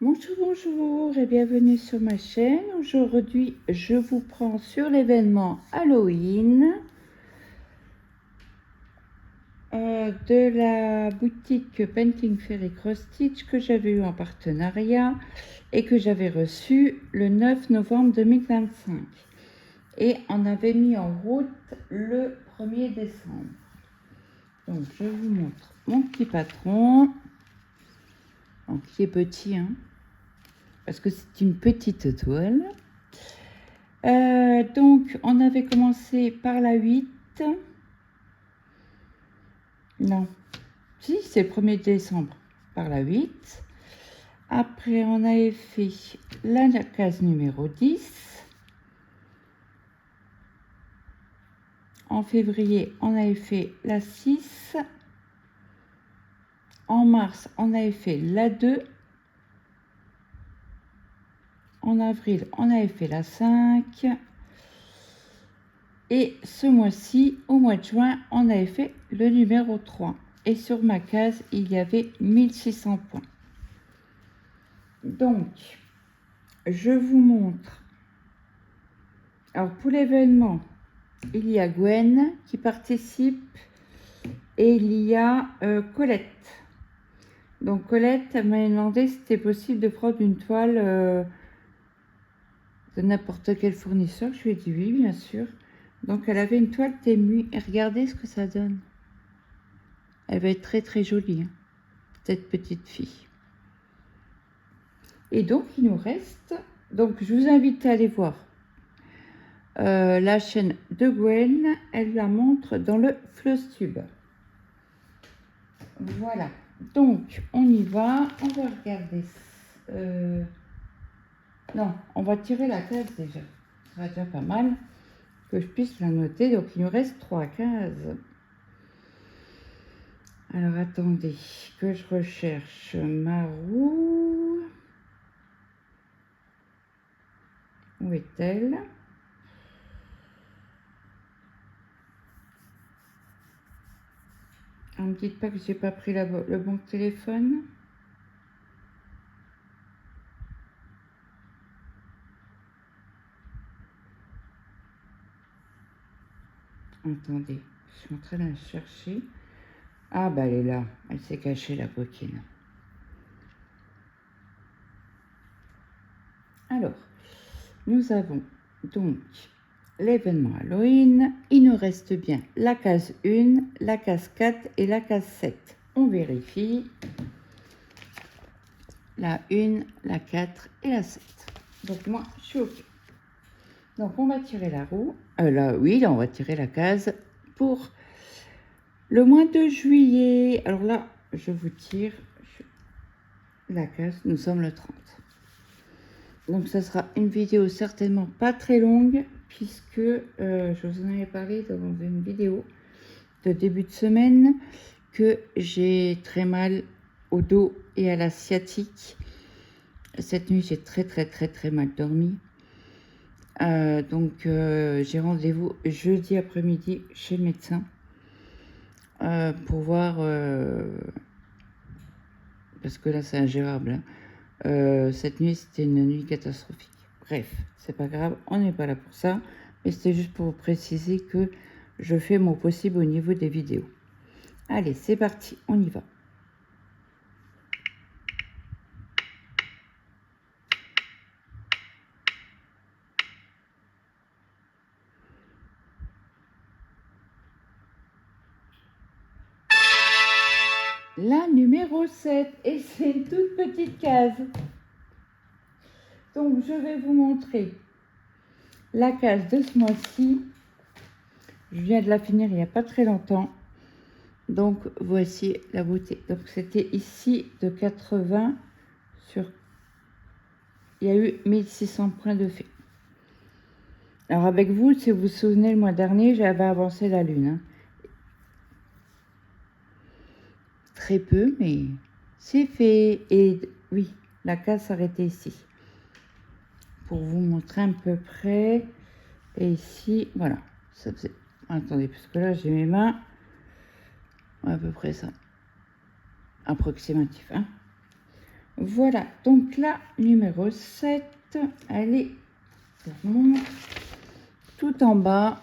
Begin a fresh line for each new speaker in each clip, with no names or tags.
Bonjour, bonjour et bienvenue sur ma chaîne. Aujourd'hui, je vous prends sur l'événement Halloween de la boutique Painting Fairy Cross Stitch que j'avais eu en partenariat et que j'avais reçu le 9 novembre 2025. Et on avait mis en route le 1er décembre. Donc, je vous montre mon petit patron, donc, qui est petit, hein, parce que c'est une petite toile. Donc, on avait commencé par la 8. Non, si, c'est le 1er décembre, par la 8. Après, on avait fait la case numéro 10. En février, on avait fait la 6. En mars, on avait fait la 2. En avril, on avait fait la 5. Et ce mois-ci, au mois de juin, on avait fait le numéro 3. Et sur ma case, il y avait 1600 points. Donc, je vous montre. Alors, pour l'événement, il y a Gwen qui participe et il y a Colette. Donc, Colette m'a demandé si c'était possible de prendre une toile de n'importe quel fournisseur. Je lui ai dit oui, bien sûr. Donc, elle avait une toile Temu et regardez ce que ça donne. Elle va être très très jolie, hein, cette petite fille. Et donc, il nous reste... Donc, je vous invite à aller voir la chaîne de Gwen. Elle la montre dans le Flosstube. Voilà. Donc, on y va. On va regarder. Non, on va tirer la case déjà. Ça sera déjà pas mal que je puisse la noter. Donc, il nous reste 3 cases. Alors, attendez que je recherche ma roue. Où est-elle? Ne me dites pas que j'ai pas pris le bon téléphone. Attendez, je suis en train de la chercher. Ah bah elle est là, elle s'est cachée la coquine. Alors, nous avons donc l'événement Halloween. Il nous reste bien la case 1, la case 4 et la case 7. On vérifie. La 1, la 4 et la 7. Donc moi, je suis OK. Donc on va tirer la roue. Là, oui, là, on va tirer la case pour le mois de juillet. Alors là, je vous tire la case. Nous sommes le 30. Donc ça sera une vidéo certainement pas très longue puisque je vous en avais parlé dans une vidéo de début de semaine que j'ai très mal au dos et à la sciatique. Cette nuit, j'ai très mal dormi. Donc j'ai rendez-vous jeudi après-midi chez le médecin pour voir, parce que là c'est ingérable, hein. Cette nuit c'était une nuit catastrophique. Bref, c'est pas grave, on n'est pas là pour ça, mais c'était juste pour vous préciser que je fais mon possible au niveau des vidéos. Allez, c'est parti, on y va. La numéro 7, et c'est une toute petite case. Donc, je vais vous montrer la case de ce mois-ci. Je viens de la finir il n'y a pas très longtemps. Donc, voici la beauté. Donc, c'était ici de 80 sur... Il y a eu 1600 points de fait. Alors, avec vous, si vous vous souvenez, le mois dernier, j'avais avancé la lune. Hein. Très peu, mais c'est fait. Et oui, la case s'arrêtait ici. Pour vous montrer à peu près. Et ici, voilà. Ça faisait... Attendez, parce que là, j'ai mes mains. À peu près ça. Approximatif, hein. Voilà, donc la numéro 7, elle est tout en bas.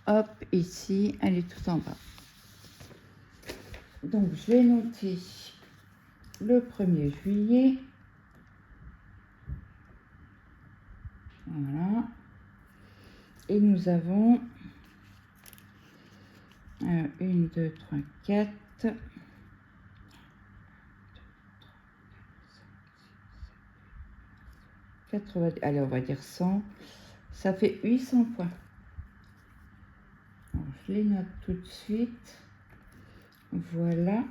Hop, ici, elle est tout en bas. Donc, je vais noter le 1er juillet. Voilà. Et nous avons 1, 2, 3, 4. Allez, on va dire 100. Ça fait 800 points. Alors, je les note tout de suite. Voilà.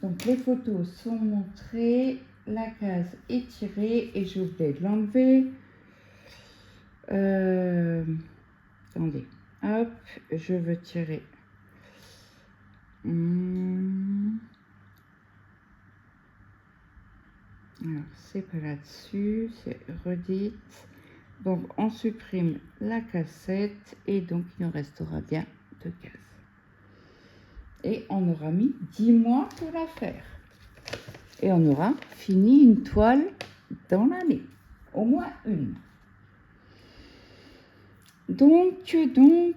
Donc, les photos sont montrées. La case est tirée et j'ai oublié de l'enlever. Attendez. Hop, je veux tirer. Alors, c'est pas là-dessus, c'est redite. Donc, on supprime la cassette et donc il nous restera bien 2 cases. Et on aura mis 10 mois pour la faire. Et on aura fini une toile dans l'année. Au moins une. Donc, ben,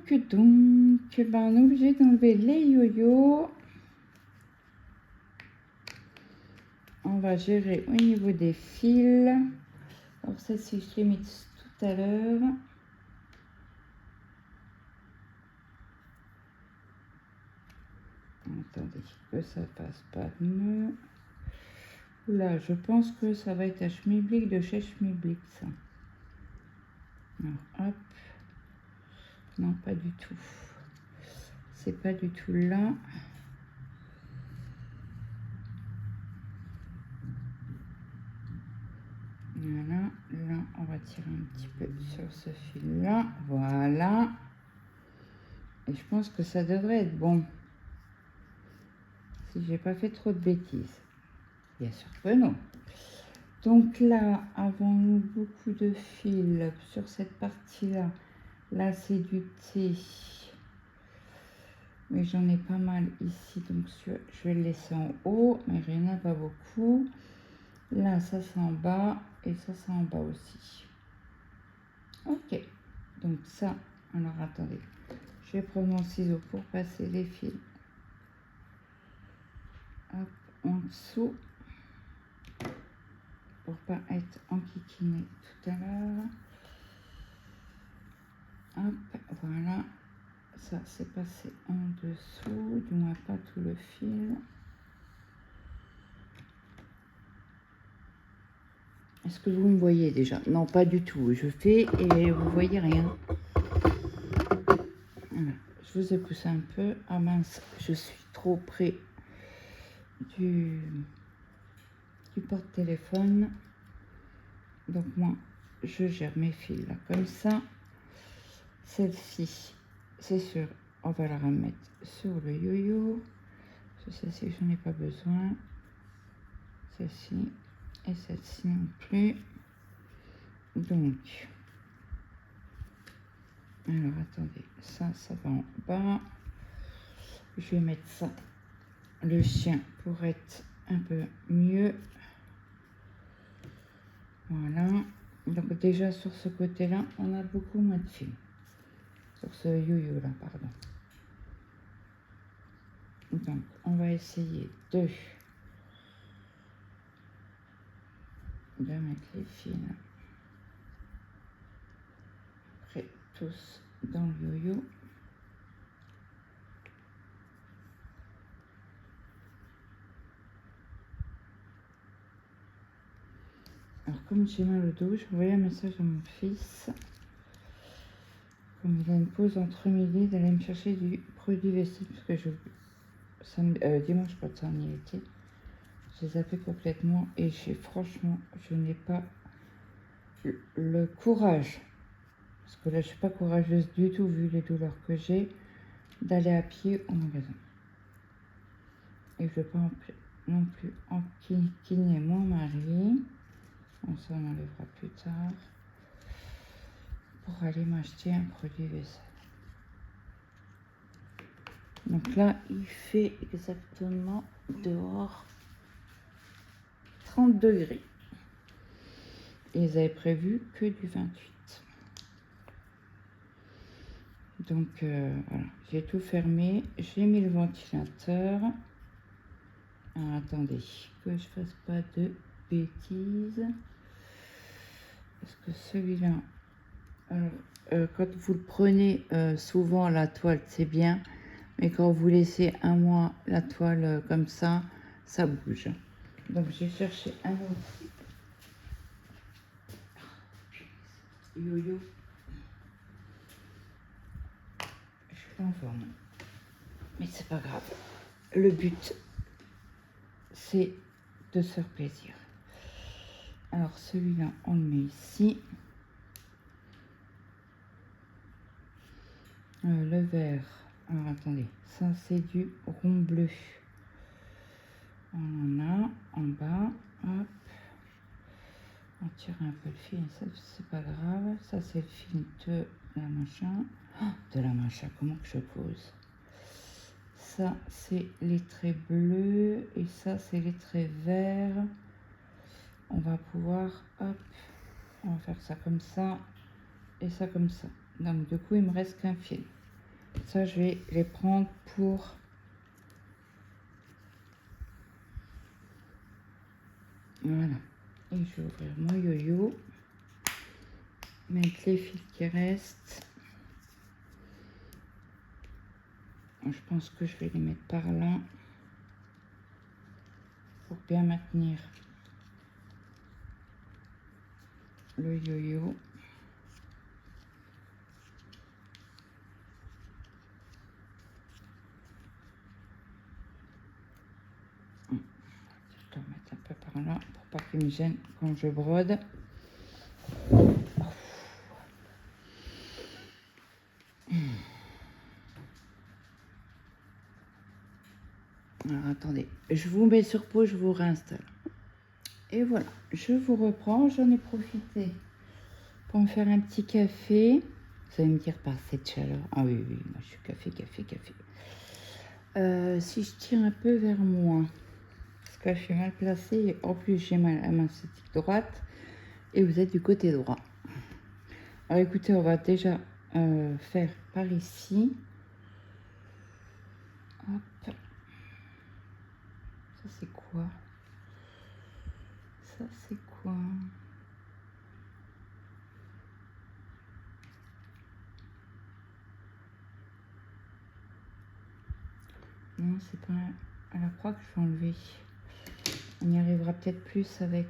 on est obligé d'enlever les yo-yo. On va gérer au niveau des fils. Alors, celle-ci, je l'ai mise tout à l'heure. Attendez, que ça fasse pas de nœud. Là, je pense que ça va être un schmilblick de chez Schmilblick, ça. Alors, hop. Non, pas du tout. C'est pas du tout là. Voilà. Là, on va tirer un petit peu sur ce fil-là. Voilà. Et je pense que ça devrait être bon. Si j'ai pas fait trop de bêtises. Bien sûr que non. Donc là, avons-nous beaucoup de fils sur cette partie-là? Là, c'est du thé. Mais j'en ai pas mal ici, donc je vais le laisser en haut, mais il n'y en a pas beaucoup. Là, ça c'est en bas, et ça c'est en bas aussi. Ok, donc ça, alors attendez, je vais prendre mon ciseau pour passer les fils. Hop, en dessous, pour pas être enquiquiné tout à l'heure. Hop, voilà. Ça, c'est passé en dessous, du moins pas tout le fil. Est-ce que vous me voyez déjà? Non, pas du tout. Je fais et vous voyez rien. Voilà. Je vous ai poussé un peu. Ah mince, je suis trop près du porte-téléphone. Donc moi, je gère mes fils là comme ça. Celle-ci, c'est sûr, on va la remettre sur le yo-yo. Celle-ci, j'en ai pas besoin. Celle-ci et celle-ci non plus. Donc, alors attendez, ça va en bas. Je vais mettre ça, le chien, pour être un peu mieux. Voilà. Donc déjà sur ce côté-là, on a beaucoup moins de fils. Sur ce yo-yo là, pardon. Donc, on va essayer de mettre les fils après tous dans le yo-yo. Alors, comme j'ai mal au dos, je envoyé un message à mon fils. Comme il a une pause entre midi, d'aller me chercher du produit vaisselle, parce que dimanche, pas de ça, on y était. J'ai zappé complètement et franchement, je n'ai pas le courage, parce que là, je suis pas courageuse du tout, vu les douleurs que j'ai, d'aller à pied au magasin. Et je ne veux pas non plus enquiquiner mon mari. Bon, ça, on enlèvera plus tard. Pour aller m'acheter un produit vaisselle. Donc là, il fait exactement dehors 30 degrés. Et ils avaient prévu que du 28. Donc voilà, j'ai tout fermé, j'ai mis le ventilateur. Alors, attendez, que je fasse pas de bêtises. Parce que celui-là, quand vous le prenez, souvent la toile c'est bien. Mais quand vous laissez un mois la toile comme ça bouge. Donc j'ai cherché un autre yo-yo. Je suis pas en forme. Mais c'est pas grave. Le but, c'est de se faire plaisir. Alors celui-là, on le met ici. Le vert. Alors attendez, ça c'est du rond bleu. On en a en bas. Hop. On tire un peu le fil, ça c'est pas grave. Ça c'est le fil de la machin. Oh, de la machin, comment que je pose? Ça c'est les traits bleus et ça c'est les traits verts. On va pouvoir, hop, on va faire ça comme ça et ça comme ça. Donc du coup il me reste qu'un fil. Ça je vais les prendre pour voilà. Et je vais ouvrir mon yo-yo, mettre les fils qui restent. Je pense que je vais les mettre par là pour bien maintenir le yo-yo. Je vais le mettre un peu par là pour pas qu'il me gêne quand je brode. Alors attendez, je vous mets sur pause, je vous réinstalle. Et voilà, je vous reprends, j'en ai profité pour me faire un petit café. Vous allez me dire par cette chaleur. Ah oui, oui, moi je suis café. Si je tire un peu vers moi, parce que je suis mal placée, en plus j'ai la main statique droite, et vous êtes du côté droit. Alors écoutez, on va déjà faire par ici. Hop. Ça c'est quoi? Ça c'est quoi? Non, c'est pas à la croix que je vais enlever. On y arrivera peut-être plus avec.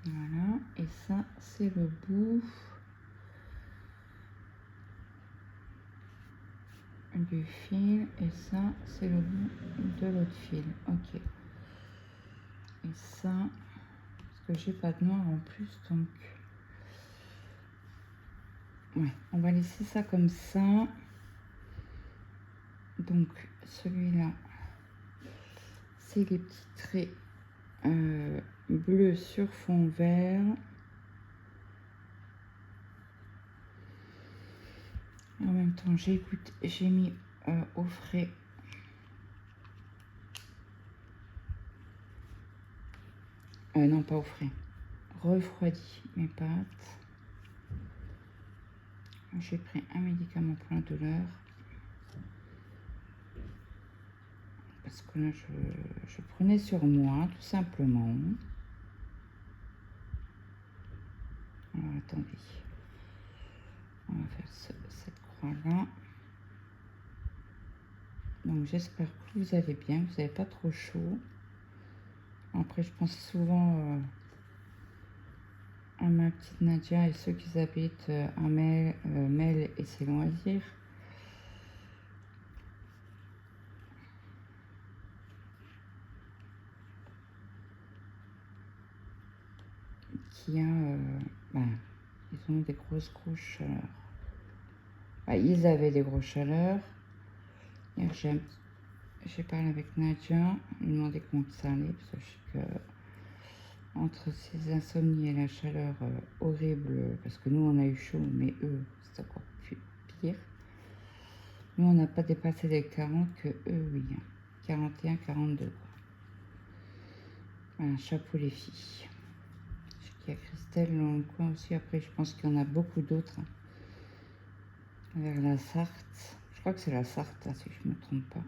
Voilà, et ça c'est le bout du fil, et ça c'est le bout de l'autre fil. Ok. Et ça, parce que j'ai pas de noir en plus, donc ouais, on va laisser ça comme ça. Donc celui-là, c'est les petits traits bleus sur fond vert. En même temps, j'ai mis au frais non, pas au frais, refroidi mes pâtes. J'ai pris un médicament pour la douleur parce que là je prenais sur moi tout simplement. Alors, attendez, on va faire cette croix là. Donc j'espère que vous allez bien, vous n'avez pas trop chaud. Après je pense souvent à ma petite Nadia et ceux qui habitent à Mel et ses loisirs. Qui a, ils ont des grosses chaleurs. Ils avaient des grosses chaleurs. Hier, j'ai parlé avec Nadia, lui demandé comment ça allait, parce que je sais que entre ces insomnies et la chaleur horrible, parce que nous on a eu chaud, mais eux c'est encore pire. Nous, on n'a pas dépassé les 40 que eux, oui. 41, 42. Voilà, chapeau les filles. Je sais qu'il y a Christelle dans le coin aussi. Après, je pense qu'il y en a beaucoup d'autres. Vers la Sarthe. Je crois que c'est la Sarthe, là, si je ne me trompe pas.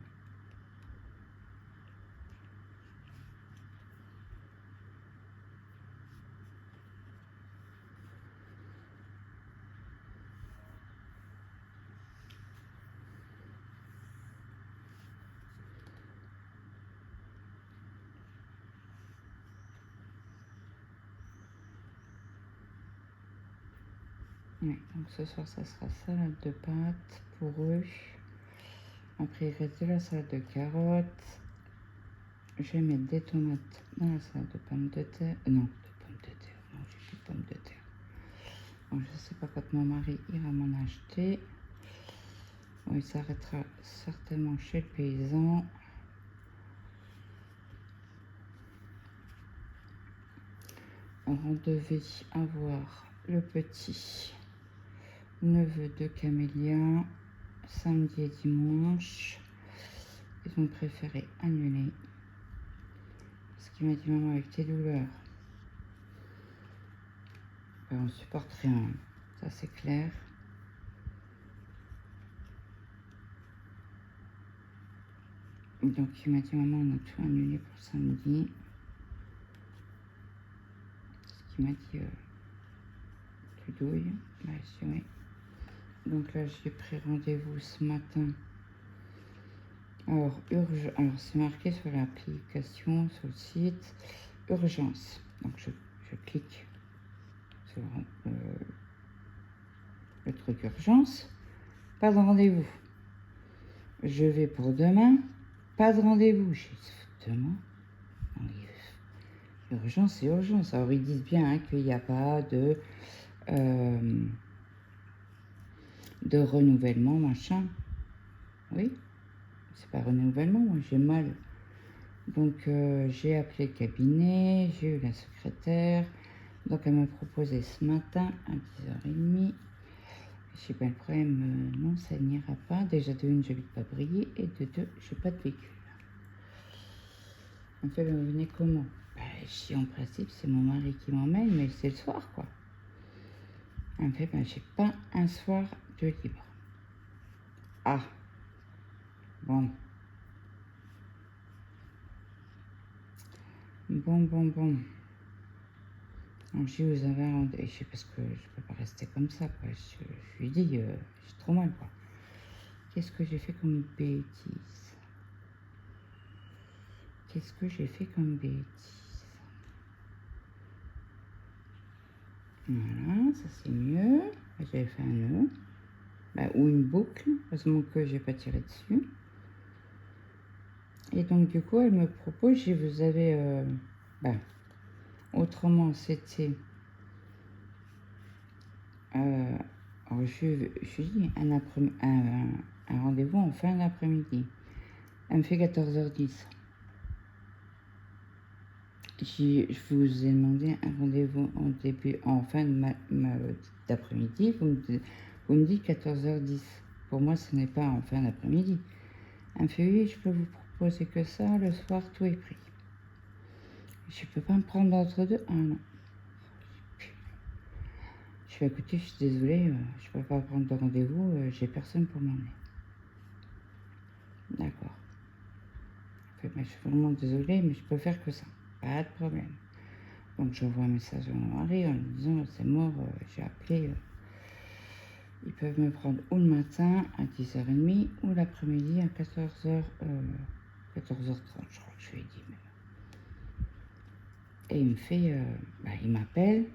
Oui, donc ce soir, ça sera salade de pâtes pour eux. Après, il reste de la salade de carottes. Je vais mettre des tomates dans la salade de pommes de terre. Non, de pommes de terre. Non, j'ai plus de pommes de terre. Bon, je ne sais pas quand mon mari ira m'en acheter. Bon, il s'arrêtera certainement chez le paysan. Alors, on devait avoir le petit neveu de Camélia samedi et dimanche. Ils ont préféré annuler parce qu'il m'a dit maman, avec tes douleurs, ben, on supporte rien, ça c'est clair. Donc il m'a dit maman, on a tout annulé pour samedi. Ce qu'il m'a dit, tu douilles. Bah, je dis oui. Donc là j'ai pris rendez-vous ce matin. Alors, alors c'est marqué sur l'application, sur le site, urgence. Donc je clique sur le truc urgence. Pas de rendez-vous. Je vais pour demain. Pas de rendez-vous. J'ai dit demain. Urgence, c'est urgence. Alors ils disent bien hein, qu'il n'y a pas de renouvellement, machin. Oui, c'est pas renouvellement, moi j'ai mal. Donc j'ai appelé le cabinet, j'ai eu la secrétaire. Donc elle m'a proposé ce matin à 10h30. Je sais pas le problème, non, ça n'ira pas. Déjà de une, j'habite pas Briey et de deux, j'ai pas de véhicule. En fait, vous venez comment? Bah, si en principe, c'est mon mari qui m'emmène, mais c'est le soir, quoi. En fait, bah, j'ai pas un soir de libre. Ah, bon. Bon. Donc, je vous avais un rendez-vous, parce que je peux pas rester comme ça, quoi. Je lui dis, j'ai trop mal, quoi. Qu'est-ce que j'ai fait comme bêtise? Qu'est-ce que j'ai fait comme bêtise? Voilà, ça c'est mieux. J'avais fait un nœud. Bah, ou une boucle, heureusement que j'ai pas tiré dessus. Et donc du coup, elle me propose, si vous avez... autrement, c'était... alors je dis un rendez-vous en fin d'après-midi. Elle me fait 14h10. Je vous ai demandé un rendez-vous en fin d'après-midi. Vous me dites 14h10. Pour moi, ce n'est pas en fin d'après-midi. Elle me fait oui, je peux vous proposer que ça. Le soir, tout est pris. Je peux pas me prendre d'entre deux. Ah non. Je fais écoutez, je suis désolée, je peux pas prendre de rendez-vous. J'ai personne pour m'emmener. D'accord. Je suis vraiment désolée, mais je peux faire que ça. Pas de problème. Donc j'envoie un message à mon mari en lui disant c'est mort, j'ai appelé. Ils peuvent me prendre ou le matin à 10h30 ou l'après-midi à 14h30, je crois que je lui ai dit. Et il me fait, il m'appelle,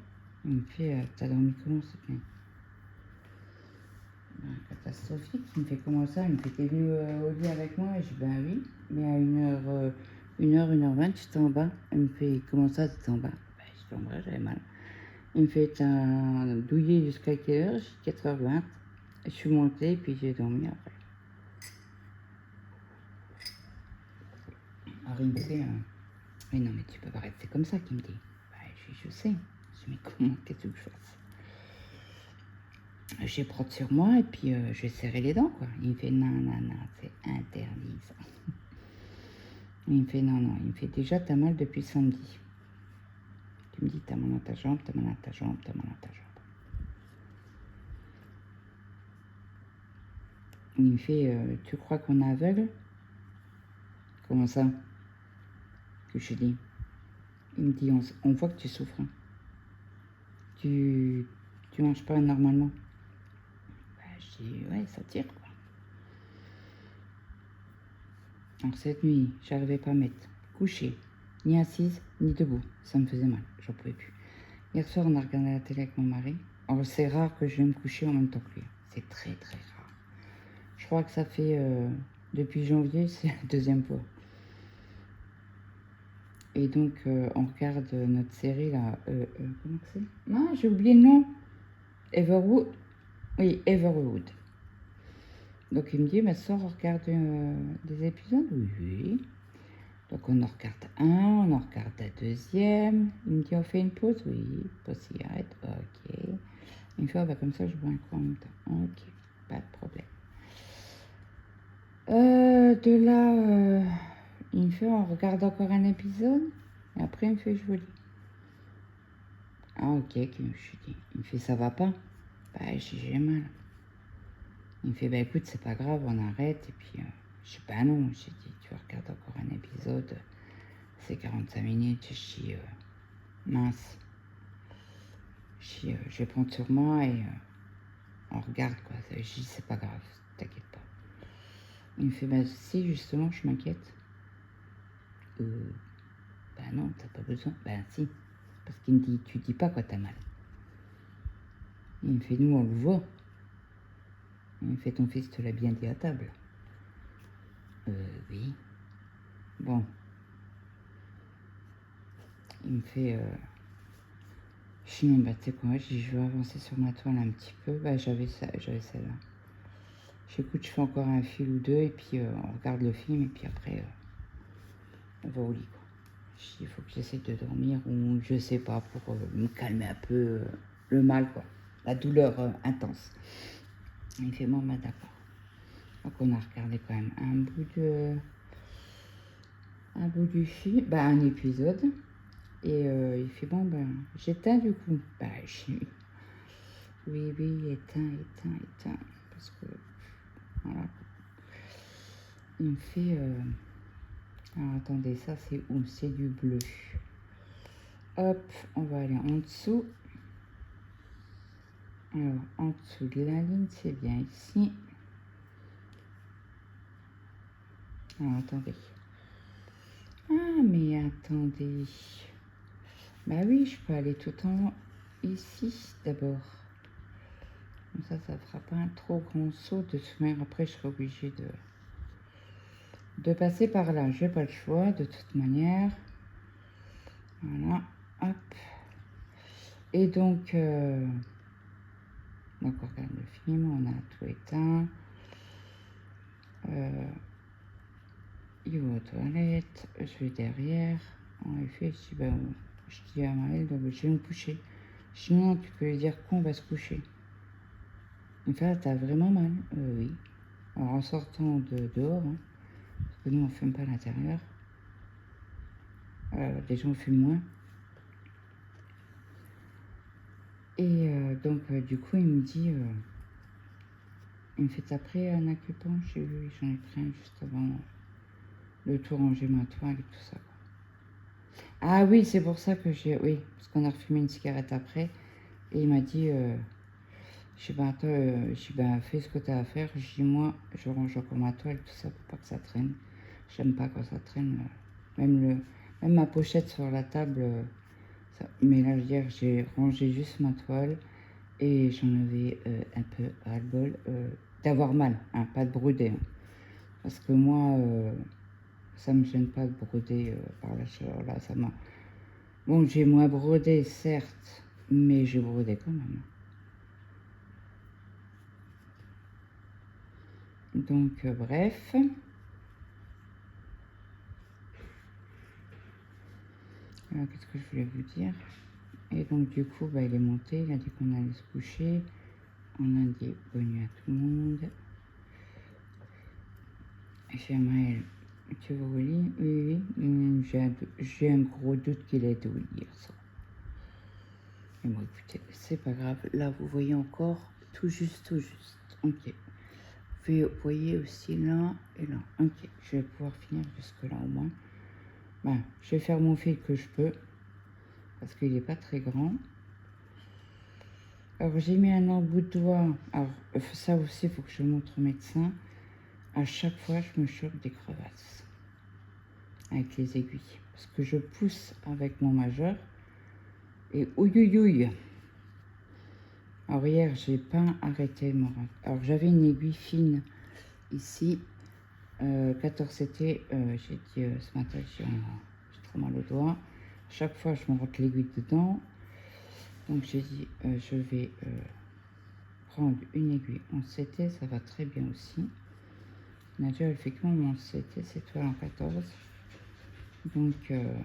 il me fait t'as dormi comment cette nuit? Catastrophique, il me fait comment ça? Il me fait t'es venu au lit avec moi? Et je dis ben oui, mais à 1h20, j'étais en bas. Il me fait comment ça t'étais en bas? J'étais en bas, j'avais mal. Il me fait t'as douillé jusqu'à quelle heure? J'ai dit 4h20. Je suis montée et puis j'ai dormi après. Alors il me fait mais non mais tu peux pas rester comme ça, qu'il me dit. Je sais. Je dis mais comment qu'est-ce que je fasse? Je vais prendre sur moi et puis je vais serrer les dents, quoi. Il me fait non, non, non, c'est interdit ça. Il me fait non, non, il me fait déjà t'as mal depuis samedi. Tu me dis t'as mal dans ta jambe, t'as mal dans ta jambe, t'as mal dans ta jambe. Il me fait tu crois qu'on est aveugle? Comment ça? Que je dis. Il me dit on voit que tu souffres. Tu manges pas normalement. Bah, je dis ouais, ça tire quoi. Alors cette nuit, j'arrivais pas à mettre couché, ni assise, ni debout. Ça me faisait mal, j'en pouvais plus. Hier soir, on a regardé la télé avec mon mari. Alors c'est rare que je vais me coucher en même temps que lui. C'est très très rare. Je crois que ça fait depuis janvier, c'est la deuxième fois. Et donc on regarde notre série là. Comment que c'est? Ah, j'ai oublié le nom. Everwood. Oui, Everwood. Donc il me dit, mais ça, on regarde des épisodes? Oui, oui. Donc on en regarde un, on en regarde la deuxième. Il me dit, on fait une pause? Oui, pause cigarette, ok. Il me fait, oh, bah, comme ça, je bois un coup en même temps. Ok, pas de problème. De là, il me fait, on regarde encore un épisode. Et après, il me fait, je vous lis. Ah, ok, je suis dit. Il me fait, ça va pas? Bah, j'ai mal. Il me fait, bah écoute, c'est pas grave, on arrête. Et puis, je sais pas, non. J'ai dit, tu regardes encore un épisode, c'est 45 minutes. Je dis, mince. Je dis, je vais prendre sur moi et on regarde, quoi. Je dis, c'est pas grave, t'inquiète pas. Il me fait, bah si, justement, je m'inquiète. Bah non, t'as pas besoin. Bah si. Parce qu'il me dit, tu dis pas quoi t'as mal. Il me fait, nous, on le voit. Il me fait, ton fils te l'a bien dit à table. Oui. Bon. Il me fait, sinon, bah tu sais quoi, je vais avancer sur ma toile un petit peu. Bah j'avais celle-là. J'écoute, je fais encore un fil ou deux et puis on regarde le film et puis après on va au lit, quoi. Il faut que j'essaie de dormir ou je sais pas pour me calmer un peu le mal, quoi. La douleur intense. Il fait, bon, bah d'accord. Donc on a regardé quand même un bout du film, bah un épisode. Et il fait, bon, ben, j'éteins du coup. Bah, oui, oui, éteins. Parce que, voilà. Il me fait, alors attendez, ça c'est où? C'est du bleu. Hop, on va aller en dessous. Alors, en dessous de la ligne, c'est bien ici. Alors, attendez. Ah, mais attendez. Bah oui, je peux aller tout en haut, ici, d'abord. Comme ça fera pas un trop grand saut. De toute manière, après, je serai obligée de passer par là. J'ai pas le choix, de toute manière. Voilà, hop. Et donc, on regarde le film, on a tout éteint. Il va aux toilettes, je vais derrière. En effet, je dis à Maëlle, donc je vais me coucher. Sinon, tu peux lui dire qu'on va se coucher. Il me fait, ah, t'as vraiment mal? Oui. Alors, en sortant de dehors, hein, parce que nous, on fume pas à l'intérieur. Déjà, on fume moins. Et donc, du coup, il me dit, il me fait, t'as pris un acupuncture? J'ai vu, j'en ai pris un juste avant de tout ranger ma toile et tout ça, quoi. Ah oui, c'est pour ça que oui, parce qu'on a refumé une cigarette après. Et il m'a dit, je dis, bah, attends, fais ce que tu as à faire. Je dis, moi, je range encore ma toile, tout ça, pour pas que ça traîne. J'aime pas quand ça traîne. Même ma pochette sur la table. Mais là, hier, j'ai rangé juste ma toile et j'en avais un peu ras-le-bol d'avoir mal, hein, pas de broder. Hein. Parce que moi, ça me gêne pas de broder par la chaleur. Là, ça m'a. Bon, j'ai moins brodé, certes, mais j'ai brodé quand même. Donc, bref. Alors, qu'est-ce que je voulais vous dire? Et donc, du coup, bah, il est monté, il a dit qu'on allait se coucher. On a dit bonne nuit à tout le monde. J'aimerais que vous lire. Oui, oui. J'ai un gros doute qu'il ait été vous lire ça. Mais bon, écoutez, c'est pas grave. Là, vous voyez encore tout juste, tout juste. Ok. Vous voyez aussi là et là. Ok. Je vais pouvoir finir jusque là au moins. Ben, je vais faire mon fil que je peux. Parce qu'il n'est pas très grand. Alors, j'ai mis un embout de doigt. Alors, ça aussi, il faut que je montre au médecin. À chaque fois, je me chope des crevasses. Avec les aiguilles. Parce que je pousse avec mon majeur. Et ouïouïouï. Alors hier, j'ai pas arrêté mon... Alors j'avais une aiguille fine ici. 14 c'était, j'ai dit ce matin, j'ai très mal au doigt. Chaque fois, je me rentre l'aiguille dedans. Donc j'ai dit, je vais prendre une aiguille en CT, ça va très bien aussi. Nadia, elle fait que mon CT, c'est toi en 14. Donc, voilà.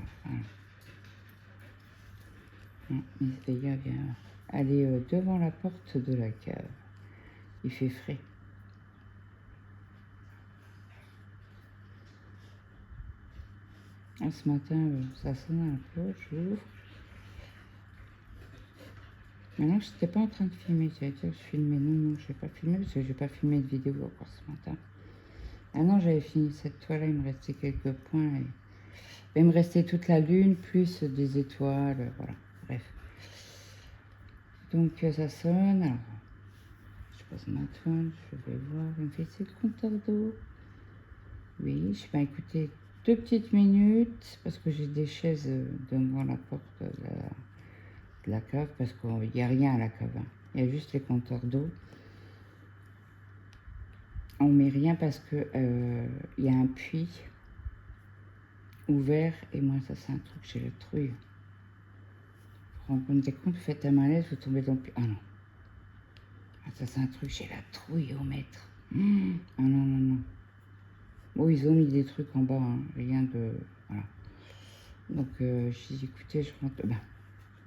Miss Veilla vient aller devant la porte de la cave. Il fait frais. Ah, ce matin, ça sonne un peu, j'ouvre. Maintenant, je n'étais pas en train de filmer. J'allais dire que je filmais. Non, je ne vais pas filmer parce que je n'ai pas filmé de vidéo encore ce matin. Ah non, j'avais fini cette toile-là. Il me restait quelques points. Il me restait toute la lune, plus des étoiles. Voilà, bref. Donc, ça sonne. Alors, je pose ma toile. Je vais voir. Il me fait, c'est le compteur d'eau. Oui, je vais écouter 2 petites minutes parce que j'ai des chaises devant la porte de la cave parce qu'il n'y a rien à la cave. Hein. Il y a juste les compteurs d'eau. On met rien parce que il y a un puits ouvert et moi ça c'est un truc, j'ai le trouille. Vous vous rendez compte, vous faites un malaise, vous tombez dans le puits. Ah non. Ah, ça c'est un truc, j'ai la trouille au maître. Ah non, non, non. Bon, ils ont mis des trucs en bas, hein, rien de... Voilà. Donc j'ai dit, écoutez, je rentre... Ben,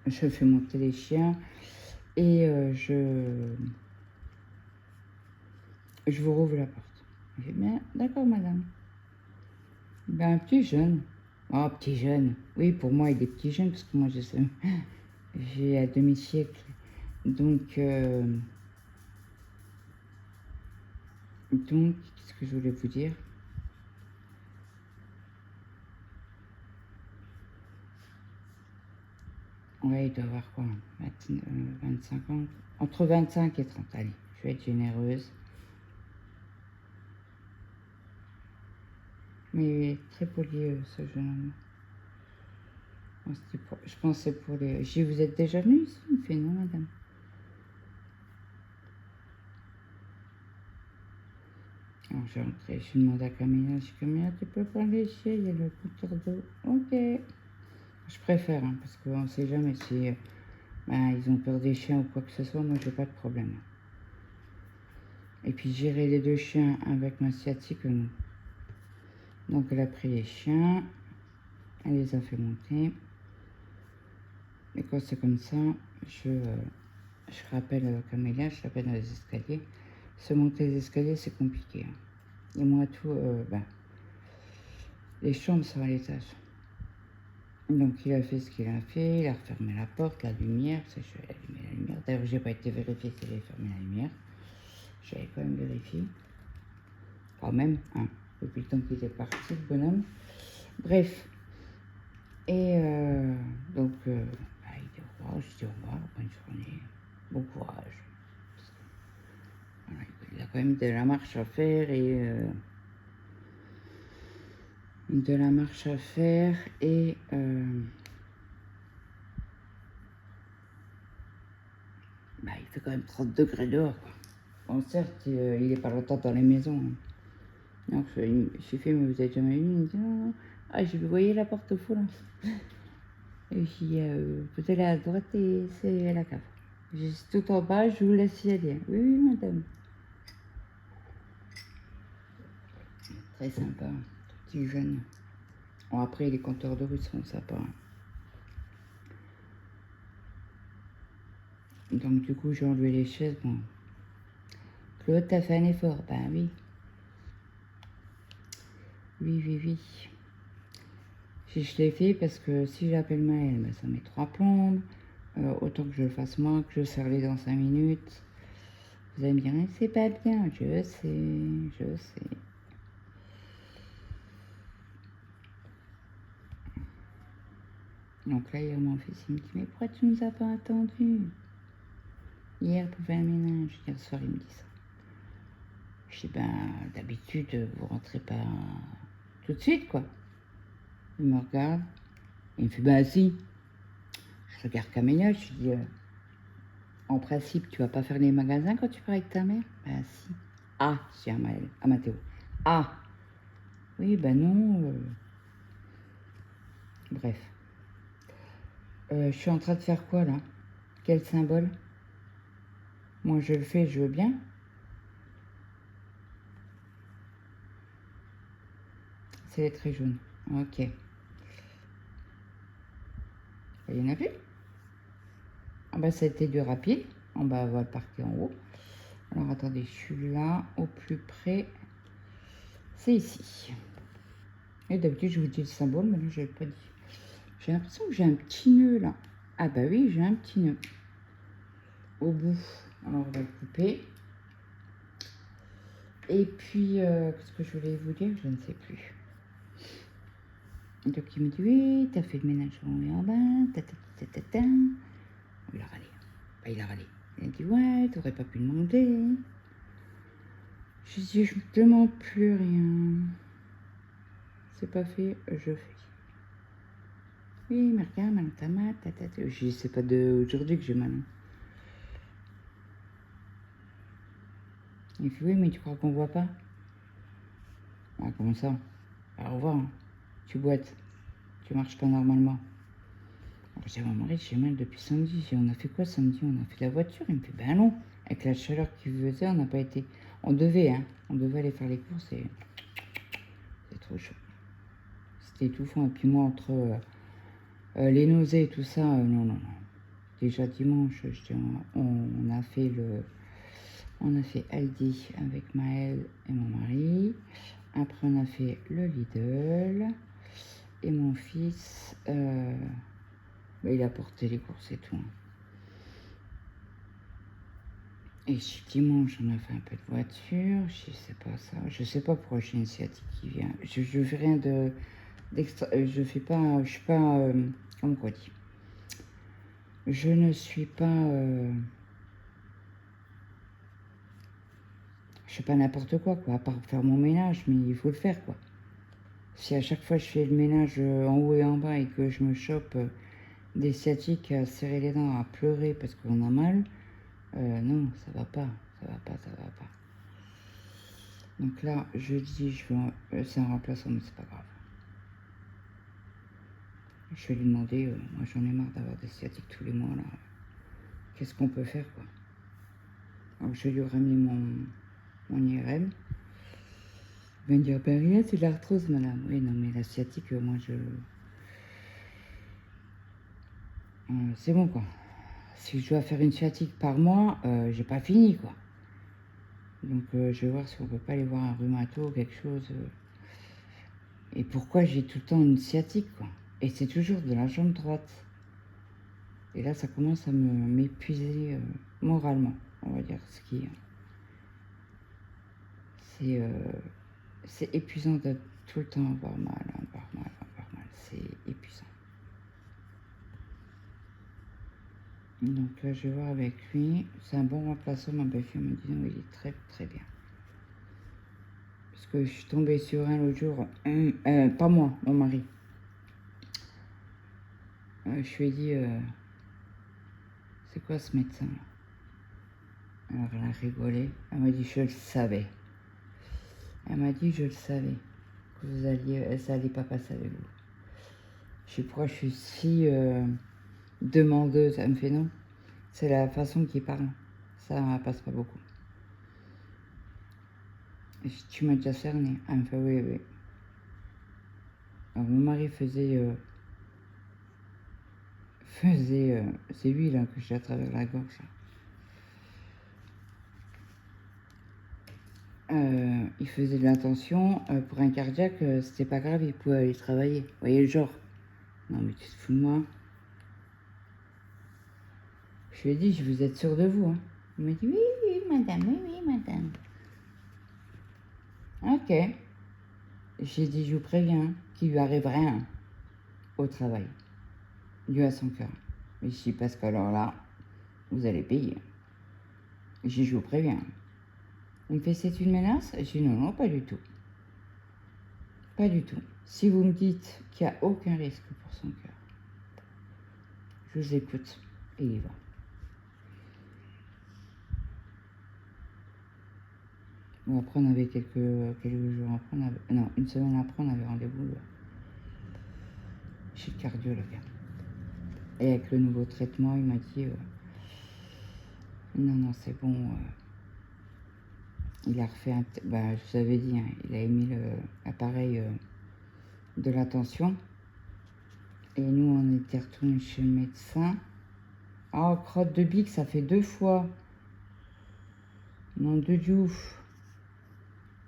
je fais monter les chiens et je vous rouvre la porte. J'ai dit, bien, d'accord madame. Ben, un petit jeune. Oh, petit jeune. Oui, pour moi, il est petit jeune, parce que moi, j'ai à demi-siècle. Donc, qu'est-ce que je voulais vous dire? Ouais, il doit avoir quoi? 25 ans? Entre 25 et 30, allez, je vais être généreuse. Mais très poli, ce jeune homme. Bon, je pensais pour les... J'ai dit, vous êtes déjà venu ici? Il me fait, non, madame. Alors, j'ai rentré, je demande à Camilla, je dis, Camilla, tu peux prendre les chiens, il y a le compteur d'eau. Ok. Je préfère, hein, parce qu'on ne sait jamais si ben, ils ont peur des chiens ou quoi que ce soit. Moi, j'ai pas de problème. Et puis, gérer les 2 chiens avec ma sciatique, non. Donc, elle a pris les chiens. Elle les a fait monter. Et quand c'est comme ça, je rappelle Camélia, je l'appelle dans les escaliers. Se monter les escaliers, c'est compliqué. Hein. Et moi, tout, ben, les chambres sont à l'étage. Donc il a fait ce qu'il a fait, il a refermé la porte, la lumière, je vais allumer la lumière. D'ailleurs, j'ai pas été vérifier s'il avait fermé la lumière. J'avais quand même vérifié. Quand même, hein, depuis le temps qu'il est parti, le bonhomme. Bref. Et donc, bah, il dit au revoir, je dis au revoir, bonne journée, bon courage. Voilà, il a quand même de la marche à faire et bah, il fait quand même 30 degrés dehors. Quoi. Bon, certes, il n'est pas longtemps dans les maisons. Hein. Donc, j'ai fait, mais vous êtes jamais venu? Il me dit, non, non. Ah, je voyais la porte fou là. Et j'ai dit, vous allez à droite et c'est la cave. J'ai dit, tout en bas, je vous laisse y aller. Oui, oui, madame. Très sympa, petit jeune. Bon, après, les compteurs de rue sont sympas. Hein. Donc, du coup, j'ai enlevé les chaises. Bon, Claude, t'as fait un effort. Ben oui. Oui, oui, oui. Si je l'ai fait parce que si j'appelle Maëlle, ben, ça met 3 plombes. Autant que je le fasse moi, que je serre les dans 5 minutes. Vous allez me dire, c'est pas bien. Je sais, je sais. Donc là, hier, mon fils, il me dit, mais pourquoi tu nous as pas attendu? Hier, pour faire un ménage. Hier soir, il me dit ça. Je dis, ben, d'habitude, vous rentrez pas tout de suite, quoi. Il me regarde. Il me fait, ben, si. Je regarde Camélia, je lui dis, en principe, tu vas pas faire les magasins quand tu pars avec ta mère? Ben, si. Ah, je dis à Mathéo. Ah, oui, ben non. Bref. Je suis en train de faire quoi, là? Quel symbole? Moi, je le fais, je veux bien. C'est les traits jaunes. Ok. Il y en a plus? Ah bah ça a été du rapide. On va le parquer en haut. Alors attendez, je suis là, au plus près. C'est ici. Et d'habitude, je vous dis le symbole, mais là, je ne l'ai pas dit. J'ai l'impression que j'ai un petit nœud là. Ah bah oui, j'ai un petit nœud. Au bout. Alors on va le couper. Et puis, qu'est-ce que je voulais vous dire? Je ne sais plus. Donc il me dit, oui, t'as fait le ménage en haut et en bas. Il a râlé. Bah, il a râlé. Il a dit, ouais, t'aurais pas pu demander. Je dis, je ne demande plus rien. C'est pas fait, je fais. Oui, mais regarde, maintenant t'as mal, Je dis, c'est pas d'aujourd'hui que j'ai mal. Il fait, oui, mais tu crois qu'on voit pas? Ah, comment ça? Alors, au revoir, hein. Tu boites. Tu marches pas normalement. Alors, je dis à mon mari, j'ai mal depuis samedi. On a fait quoi samedi? On a fait la voiture. Il me fait, ben non. Avec la chaleur qu'il faisait, on n'a pas été. On devait, hein. On devait aller faire les courses et c'est trop chaud. C'était étouffant. Et puis moi, entre les nausées et tout ça, non, non, non. Déjà dimanche, on a fait Aldi avec Maëlle et mon mari. Après, on a fait le Lidl. Et mon fils, il a porté les courses et tout. Et dimanche, on a fait un peu de voiture. Je sais pas ça. Je sais pas pourquoi j'ai une sciatique qui vient. Je fais rien d'extra. Je fais pas. Je suis pas. Comment on dit? Je ne suis pas. Je fais pas n'importe quoi, à part faire mon ménage, mais il faut le faire, quoi. Si à chaque fois je fais le ménage en haut et en bas et que je me chope des sciatiques à serrer les dents, à pleurer parce qu'on a mal, non, ça va pas, ça va pas, ça va pas. Donc là, je dis, c'est un remplaçant, mais c'est pas grave. Je vais lui demander, moi j'en ai marre d'avoir des sciatiques tous les mois, là. Qu'est-ce qu'on peut faire, quoi? Alors je vais lui ramener mon IRM. Il va me dire, ben rien, c'est de l'arthrose, madame. Oui, non, mais la sciatique, moi je... c'est bon, quoi. Si je dois faire une sciatique par mois, j'ai pas fini, quoi. Donc je vais voir si on peut pas aller voir un rhumato ou quelque chose. Et pourquoi j'ai tout le temps une sciatique, quoi. Et c'est toujours de la jambe droite. Et là, ça commence à m'épuiser moralement, on va dire. Ce qui, c'est épuisant de tout le temps avoir mal, avoir mal, avoir mal. C'est épuisant. Donc là, je vais voir avec lui. C'est un bon remplaçant. Ma belle-fille me dit non, il est très très bien. Parce que je suis tombée sur un l'autre jour. Pas moi, mon mari. Je lui ai dit, c'est quoi ce médecin là? Alors elle a rigolé. Elle m'a dit, je le savais. Elle m'a dit, je le savais. Que ça allait pas passer avec vous. Je sais pourquoi je suis si demandeuse. Elle me fait non. C'est la façon qu'il parle. Ça passe pas beaucoup. Et je dis, tu m'as déjà cerné. Elle me fait oui, oui. Alors mon mari faisait c'est lui là que j'ai à travers la gorge. il faisait de l'intention. Pour un cardiaque, c'était pas grave, il pouvait aller travailler. Vous voyez le genre? Non, mais tu te fous de moi. Je lui ai dit, vous êtes sûr de vous, hein? Il m'a dit, oui, oui, madame, oui, oui, madame. Ok. J'ai dit, je vous préviens, qu'il lui arrive rien au travail. Dieu à son cœur. Mais je dis, parce qu'alors là, vous allez payer. J'ai dit, je vous préviens. Il me fait, c'est une menace? J'ai dit, non, non, pas du tout. Pas du tout. Si vous me dites qu'il n'y a aucun risque pour son cœur, je vous écoute et il y va. Bon, après, on avait quelques jours après, non, une semaine après, on avait rendez-vous chez le cardiologue. Et avec le nouveau traitement, il m'a dit, non, non, c'est bon. Il a refait bah, je vous avais dit, hein, il a émis l'appareil de la tension. Et nous, on était retournés chez le médecin. Ah, crotte de bique, ça fait 2 fois. Non, de diouf.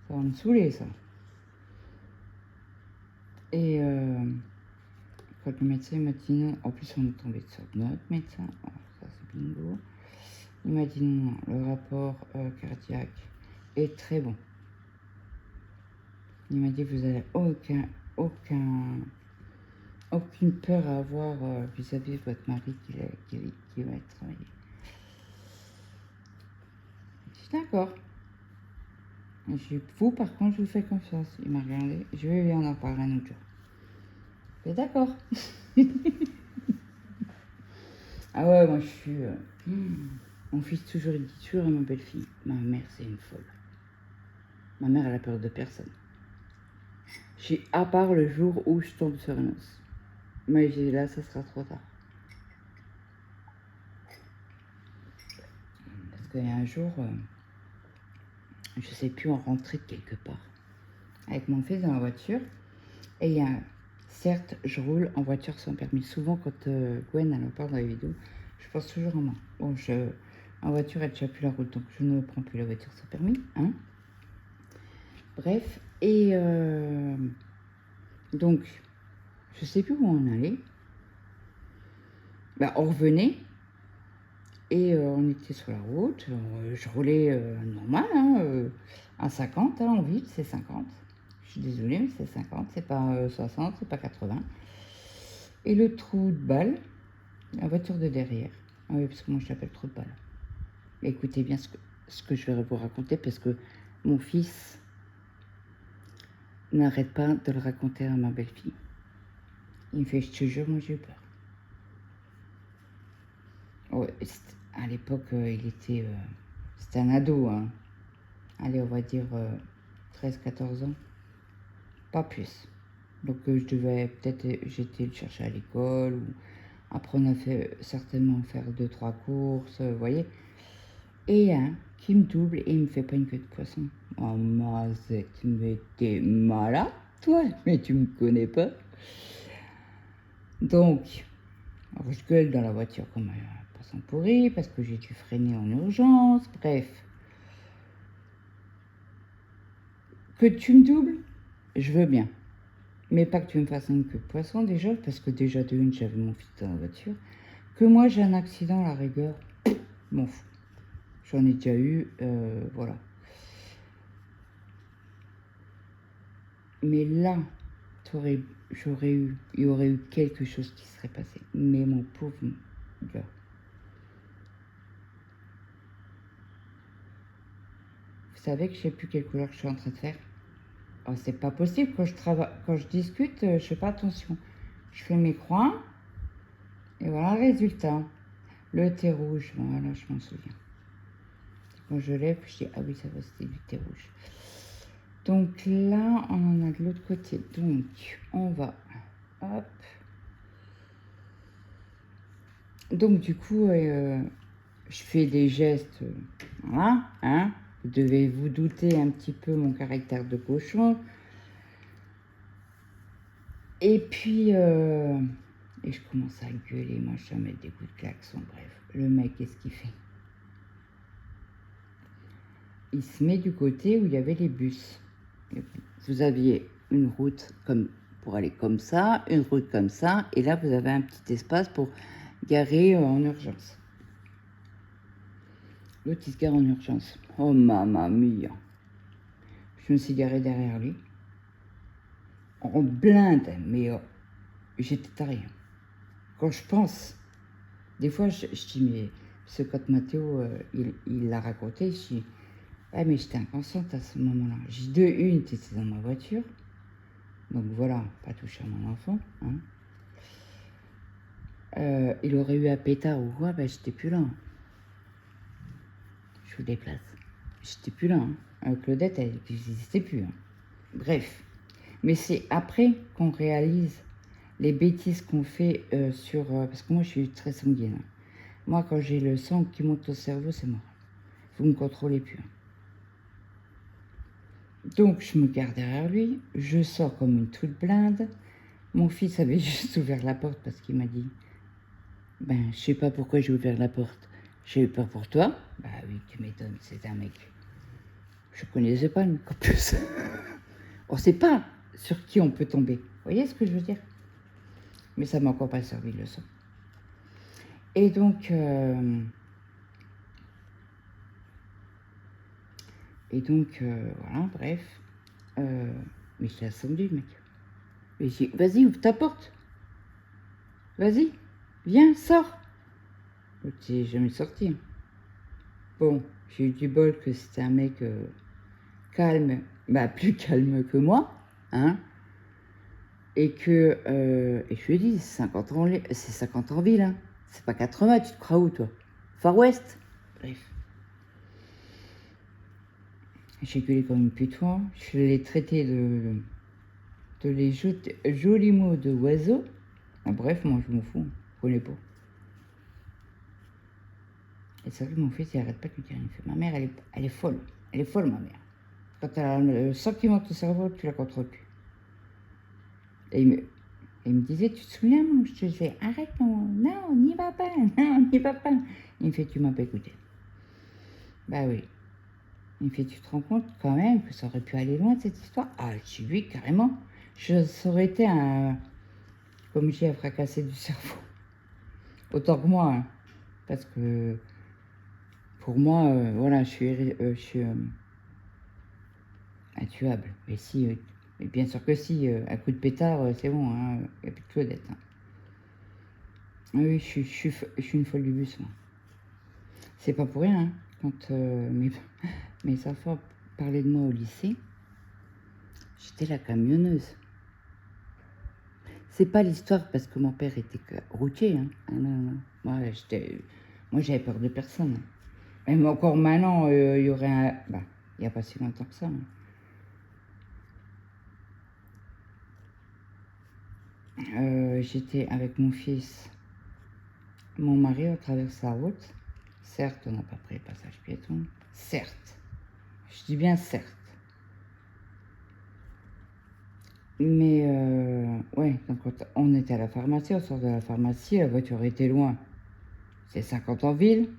Ça va me saouler, ça. Et quand le médecin m'a dit non, en plus on est tombé sur notre médecin, oh, ça c'est bingo. Il m'a dit non, le rapport cardiaque est très bon. Il m'a dit vous n'avez aucune peur à avoir vis-à-vis de votre mari qui va être travaillé. Je dis d'accord. Vous par contre je vous fais confiance. Il m'a regardé, je vais lui en parler un autre jour. Mais d'accord. Ah ouais, moi je suis... Mon fils toujours, il dit toujours à ma belle-fille, ma mère c'est une folle. Ma mère elle a peur de personne. À part le jour où je tombe sur un os. Mais j'ai dit là, ça sera trop tard. Parce qu'il y a un jour, je sais plus, on rentrait de quelque part. Avec mon fils dans la voiture. Et il y a... Certes, je roule en voiture sans permis. Souvent, quand Gwen elle en parle dans les vidéos, je pense toujours à moi. Bon, en voiture, elle tient plus la route, donc je ne prends plus la voiture sans permis. Hein. Bref, et donc, je sais plus où on allait. Bah, on revenait et on était sur la route. Je roulais normal, hein, à 50, hein, en ville, c'est 50. Je suis désolée, mais c'est 50, c'est pas 60, c'est pas 80. Et le trou de balle, la voiture de derrière. Ah oui, parce que moi je l'appelle trou de balle. Écoutez bien ce que je vais vous raconter parce que mon fils n'arrête pas de le raconter à ma belle-fille. Il me fait, je te jure, moi j'ai eu peur. Ouais, à l'époque, c'était un ado, hein. Allez, on va dire 13-14 ans, pas plus. Donc je devais peut-être, j'étais le chercher à l'école, ou après on a fait certainement faire 2-3 courses, vous voyez. Et un qui me double et il me fait pas une queue de poisson. Oh mazette, mais t'es malade, toi, mais tu me connais pas. Donc, alors, je gueule dans la voiture comme un poisson pourri parce que j'ai dû freiner en urgence, bref. Que tu me doubles, je veux bien. Mais pas que tu me fasses une queue de poisson déjà, parce que déjà de une, j'avais mon fils dans la voiture. Que moi j'ai un accident à la rigueur, m'en fous. J'en ai déjà eu, voilà. Mais là, il y aurait eu quelque chose qui serait passé. Mais mon pauvre gars. Vous savez que je sais plus quelle couleur je suis en train de faire? Oh, c'est pas possible, quand je discute, je fais pas attention. Je fais mes croix, et voilà le résultat. Le thé rouge, voilà, je m'en souviens. Quand je lève, je dis, ah oui, ça va, c'était du thé rouge. Donc là, on en a de l'autre côté. Donc, on va, hop. Donc, du coup, je fais des gestes, voilà, hein. Vous devez vous douter un petit peu mon caractère de cochon. Et puis, et je commence à gueuler, machin, mettre des coups de klaxon, bref. Le mec, qu'est-ce qu'il fait? il se met du côté où il y avait les bus. Vous aviez une route comme pour aller comme ça, une route comme ça, et là vous avez un petit espace pour garer en urgence. L'autre il se gare en urgence. Oh mamma mia. Je me suis garée derrière lui. En blinde, mais j'étais tarée. Quand je pense, des fois je dis mais ce quand Mathéo il l'a raconté, je dis ah mais j'étais inconsciente à ce moment-là. J'ai dit de une, tu étais dans ma voiture. Donc voilà, pas toucher à mon enfant. Hein. Il aurait eu un pétard ou quoi, ben j'étais plus là. Je vous déplace. J'étais plus là. Hein. Claudette, elle n'existait plus. Hein. Bref. Mais c'est après qu'on réalise les bêtises qu'on fait sur... parce que moi, je suis très sanguine. Hein. Moi, quand j'ai le sang qui monte au cerveau, c'est mort. Vous ne me contrôlez plus. Hein. Donc, je me garde derrière lui. Je sors comme une toute blinde. Mon fils avait juste ouvert la porte parce qu'il m'a dit ben, je sais pas pourquoi j'ai ouvert la porte. J'ai eu peur pour toi. Bah oui, tu m'étonnes, c'est un mec. Je connaissais pas, une en plus. On sait pas sur qui on peut tomber. Vous voyez ce que je veux dire? Mais ça m'a encore pas servi de leçon. Et donc, voilà, bref. Mais je l'ai ascendu, mec. Mais j'ai dit, vas-y, ouvre ta porte. Vas-y, viens, sors. Je n'ai jamais sorti. Bon, j'ai eu du bol que c'était un mec calme, bah plus calme que moi, hein. Et que, et je lui ai dit, c'est 50 ans en ville, hein. C'est pas 80, tu te crois où, toi? Far West. Bref. J'ai gueulé comme une putois. Je l'ai traité de les jolis mots de oiseau. Ah, bref, moi, je m'en fous. Je connais pas. Et c'est vrai que mon fils, il arrête pas de lui dire. Il fait, ma mère, elle est folle. Elle est folle, ma mère. Quand elle a le sang qui monte au cerveau, tu la contrôles plus. Et il me disait, tu te souviens, moi, je te disais, arrête, non, n'y va pas, non, n'y va pas. Il me fait, tu m'as pas écouté. Bah oui. Il me fait, tu te rends compte quand même que ça aurait pu aller loin, cette histoire? Ah, je dis, oui, carrément. Ça aurait été comme j'ai à fracasser du cerveau. Autant que moi, hein. Parce que, pour moi, voilà, je suis intuable. Mais si, mais bien sûr que si, un coup de pétard, c'est bon, hein, il n'y a plus de Claudette. Hein. Oui, je suis une folle du bus, moi. C'est pas pour rien, hein, quand mes enfants parlaient de moi au lycée, j'étais la camionneuse. C'est pas l'histoire parce que mon père était routier, hein. Ah, non. Moi, j'avais peur de personne. Même encore maintenant, il y aurait un... Bah, il n'y a pas si longtemps que ça. Hein. J'étais avec mon fils, mon mari, on traverse la route. Certes, on n'a pas pris le passage piéton. Certes. Je dis bien certes. Mais, ouais, donc on était à la pharmacie, on sort de la pharmacie, la voiture était loin. C'est 50 en ville,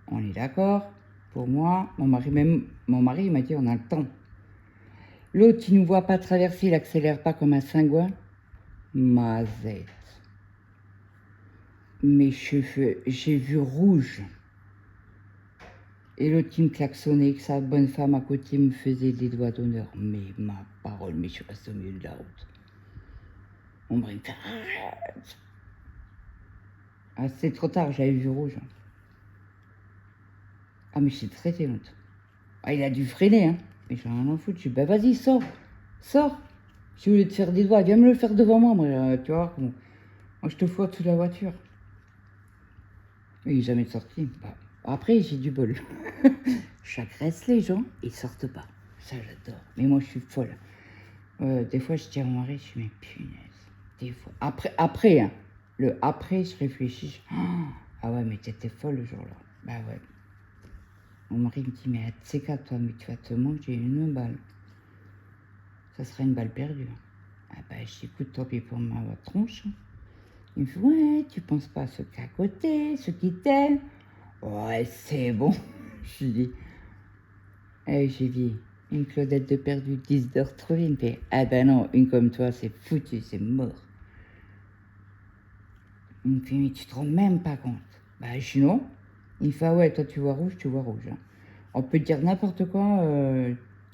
on est d'accord. Pour moi, mon mari il m'a dit on a le temps. L'autre, il nous voit pas traverser, il accélère pas comme un cingouin. Mazette. Mes cheveux, j'ai vu rouge. Et l'autre qui me klaxonnait, que sa bonne femme à côté me faisait des doigts d'honneur. Mais ma parole, mais je suis restée au milieu de la route. On me dit arrête. Ah, c'est trop tard, j'avais vu rouge. Ah, mais j'ai traité l'autre. Ah, il a dû freiner, hein. Mais j'en ai rien à foutre. Je dis, bah vas-y, sors. Si vous voulez te faire des doigts, viens me le faire devant moi, tu vois. Moi, je te fous sous la voiture. Il n'est jamais sorti. Bah, après, j'ai du bol. J'agresse les gens, ils sortent pas. Ça, j'adore. Mais moi, je suis folle. Des fois, je dis à mon mari, je dis, mais punaise. Des fois. Après, hein. Le après, je réfléchis. Ah ouais, mais t'étais folle le jour-là. Bah ouais. Mon mari me dit, mais tu sais quoi, toi, mais tu vas te manger une balle. Ça serait une balle perdue. Ah bah, je dis, écoute, tant pis pour ma tronche. Il me fait, ouais, tu penses pas à ceux qui à côté, ceux qui t'aiment. Ouais, c'est bon. Je lui dis, Et j'ai dit, une Claudette de perdu, 10 de retrouvée. Il me fait, ah ben non, une comme toi, c'est foutu, c'est mort. Il me fait, mais tu te rends même pas compte. Bah, je dis non. Il me fait, ah ouais, toi tu vois rouge, hein. On peut te dire n'importe quoi,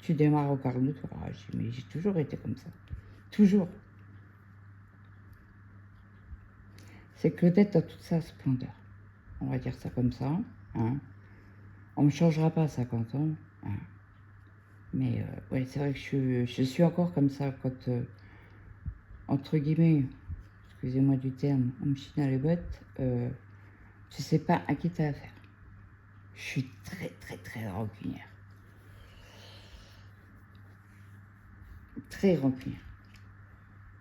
tu démarres au quart de tour. Ah, je dis, mais j'ai toujours été comme ça. Toujours. C'est Claudette dans toute sa splendeur. On va dire ça comme ça. Hein. On ne me changera pas à 50 ans. Hein. Mais ouais, c'est vrai que je suis encore comme ça quand, entre guillemets, excusez-moi du terme, on me chie dans les bottes, tu sais pas à qui t'as affaire. Je suis très très très rancunière. Très rancunière.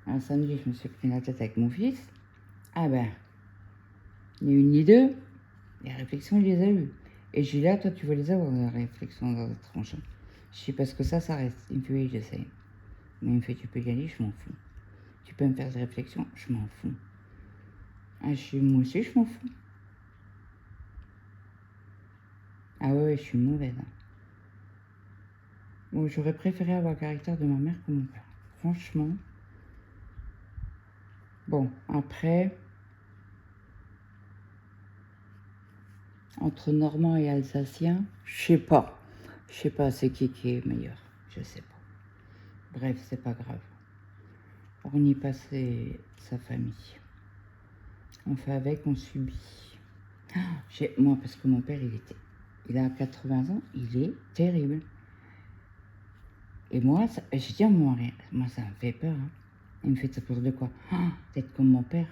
Un samedi, je me suis pris la tête avec mon fils. Ah ben, ni une ni deux, les réflexions, il les a eues. Et j'ai dit là, toi, tu vas les avoir, les réflexions dans ta tronche. Je dis parce que ça reste. Il me fait, oui, j'essaye. Mais il me fait, tu peux y aller, je m'en fous. Tu peux me faire des réflexions, je m'en fous. Ah, moi aussi, je m'en fous. Ah ouais, je suis mauvaise. Hein. Bon, j'aurais préféré avoir le caractère de ma mère que mon père. Franchement. Bon, après, entre normand et alsacien, je sais pas. Je sais pas c'est qui est meilleur. Je sais pas. Bref, c'est pas grave. On y passe sa famille. On fait avec, on subit. Moi, parce que mon père, il a 80 ans, il est terrible. Et moi, je dis à mon mari, moi, ça me fait peur. Hein. Il me fait, t'as peur de quoi? Peut-être comme mon père.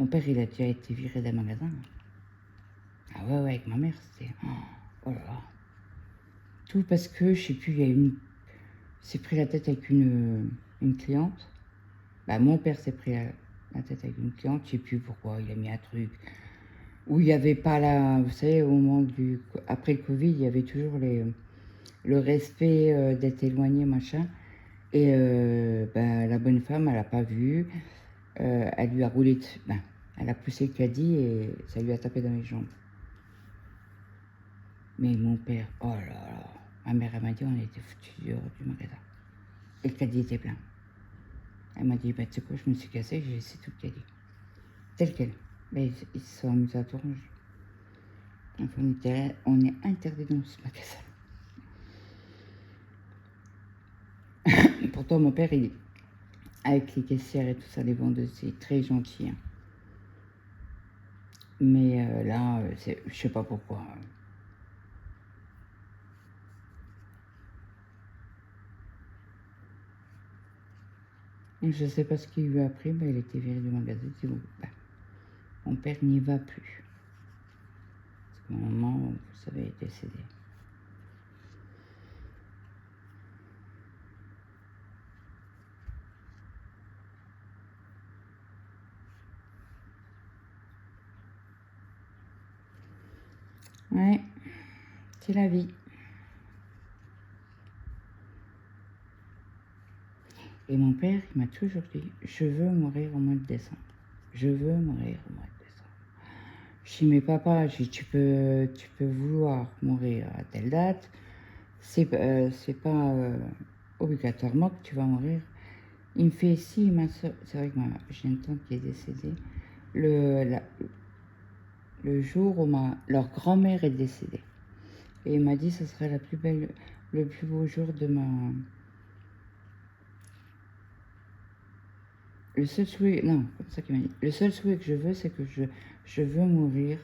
Mon père, il a déjà été viré d'un magasin. Ah ouais, avec ma mère, c'était... Oh là là. Tout parce que, je sais plus, il s'est pris la tête avec une cliente. Bah, mon père s'est pris la tête avec une cliente, je sais plus pourquoi, il a mis un truc où il n'y avait pas la... Vous savez, au moment après le Covid, il y avait toujours le respect d'être éloigné, machin. Et bah, la bonne femme, elle n'a pas vu. Elle lui a roulé dessus. Ben, elle a poussé le caddie et ça lui a tapé dans les jambes. Mais mon père, oh là là. Ma mère, elle m'a dit, on était foutus dehors du magasin. Et le caddie était plein. Elle m'a dit, bah, tu sais quoi, je me suis cassé, j'ai laissé tout le caddie. Tel quel. Mais ils se sont amusés à tout ranger. Enfin, on est interdit dans ce magasin. Pourtant, mon père, avec les caissières et tout ça, les vendeuses, c'est très gentil. Hein. Mais là, je sais pas pourquoi. Je sais pas ce qu'il lui a pris, mais il était viré du magasin. Il dit, bon, bah, mon père n'y va plus. Parce que maman, vous savez, est décédée. Ouais, c'est la vie. Et mon père, il m'a toujours dit, je veux mourir au mois de décembre. Je veux mourir au mois de décembre. Je dis, mais papa, tu peux vouloir mourir à telle date. C'est pas obligatoirement que tu vas mourir. Il me fait, si, ma soeur, c'est vrai que j'ai une tante qui est décédée. Le jour où leur grand-mère est décédée. Et il m'a dit, ce serait le plus beau jour de ma... Le seul souhait, non, comme ça qu'il m'a dit. Le seul souhait que je veux, c'est que je veux mourir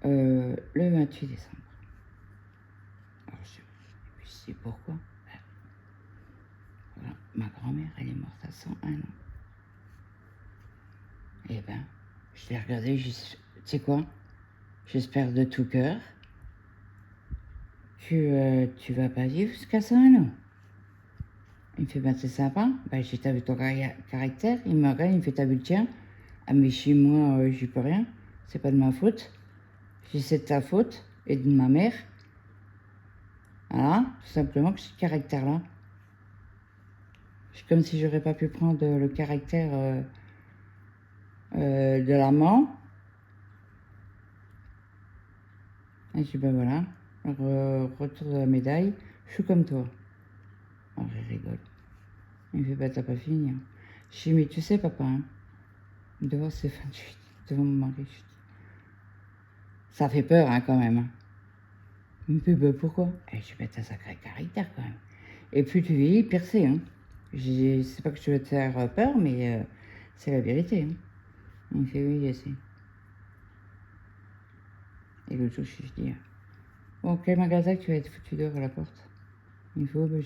le 28 décembre. Alors je sais pourquoi. Voilà, ma grand-mère, elle est morte à 101 ans. Eh ben, je l'ai regardé, tu sais quoi? J'espère de tout cœur que tu vas pas vivre jusqu'à 101 ans. Il me fait, ben c'est sympa. Ben j'ai t'as vu ton caractère. Il me regarde, il me fait, t'as vu le tien? Ah mais chez moi, j'y peux rien. C'est pas de ma faute. Si c'est de ta faute et de ma mère. Voilà, tout simplement que j'ai ce caractère-là. C'est comme si j'aurais pas pu prendre le caractère de l'amant. Et je dis, ben voilà, retour de la médaille. Je suis comme toi. Alors, il rigole. Il me fait, bah, t'as pas fini. Hein. Je dis, mais tu sais, papa, hein, devant ces 28, devant mon mari, je dis, ça fait peur, hein, quand même. Hein. Il me fait, bah, pourquoi? Et je dis, bah, t'as un sacré caractère, quand même. Et plus tu vieillis, pire c'est, hein. Je sais pas que je veux te faire peur, mais c'est la vérité. Hein. Il me fait, oui, je sais. Et l'autre jour, je dis, bon, quel magasin que tu vas être foutu dehors à la porte? Il me fait, oh, ben,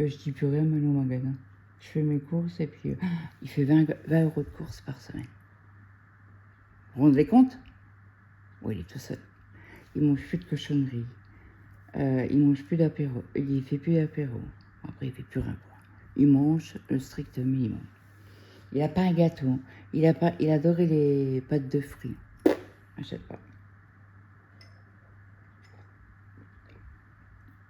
je dis plus rien, mais au magasin. Je fais mes courses et puis il fait 20 € de courses par semaine. Vous vous rendez compte? Oui, il est tout seul. Il mange plus de cochonneries. Il mange plus d'apéro. Il fait plus d'apéro. Après, il fait plus rien. Quoi. Il mange le strict minimum. Il n'a pas un gâteau. Il adorait les pâtes de fruits. Achète pas.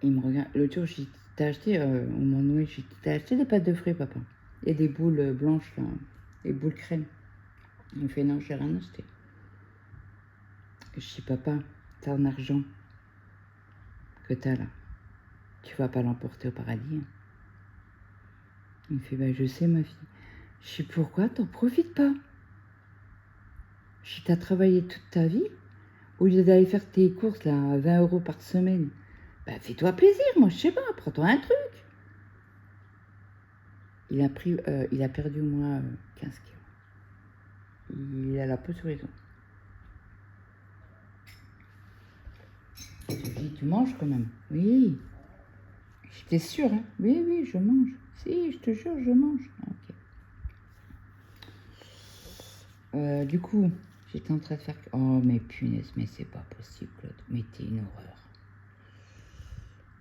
Il me regarde. L'autre jour, j'ai dit, t'as acheté, au moment de Noël, j'ai dit, t'as acheté des pâtes de fruits, papa? Et des boules blanches, là. Des boules crème. Il me fait, non, j'ai rien acheté. Je dis, papa, t'as un argent que t'as là. Tu vas pas l'emporter au paradis. Hein. Il me fait, bah, je sais, ma fille. Je dis, pourquoi t'en profites pas? Je dis, t'as travaillé toute ta vie. Au lieu d'aller faire tes courses, là, à 20 € par semaine, bah, fais-toi plaisir, moi, je sais pas, prends-toi un truc. Il a perdu au moins 15 kilos. Il a la peau sur les os. Je lui dis, tu manges quand même? Oui. J'étais sûre, hein? Oui, oui, je mange. Si, je te jure, je mange. Ok. Du coup, j'étais en train de faire... Oh, mais punaise, mais c'est pas possible, Claude. Mais t'es une horreur.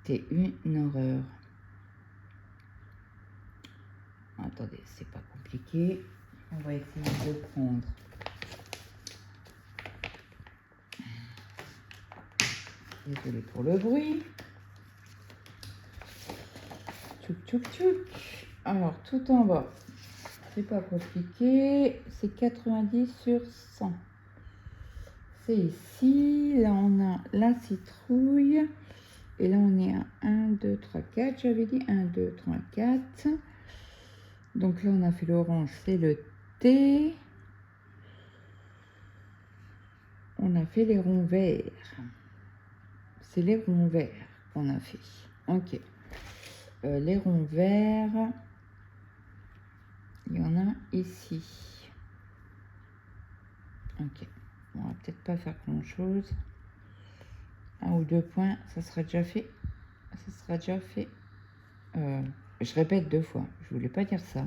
T'es une horreur. Attendez, c'est pas compliqué. On va essayer de prendre... Désolée pour le bruit. Tchouk, tchouk, tchouk. Alors, tout en bas, c'est pas compliqué. C'est 90 sur 100. C'est ici. Là, on a la citrouille. Et là, on est à 1, 2, 3, 4. J'avais dit 1, 2, 3, 4. Donc là, on a fait l'orange, c'est le thé. On a fait les ronds verts. C'est les ronds verts qu'on a fait. Ok. Les ronds verts, il y en a ici. Ok. On va peut-être pas faire grand-chose. 1 ou 2 points, ça sera déjà fait. Ça sera déjà fait. Je répète 2 fois. Je voulais pas dire ça.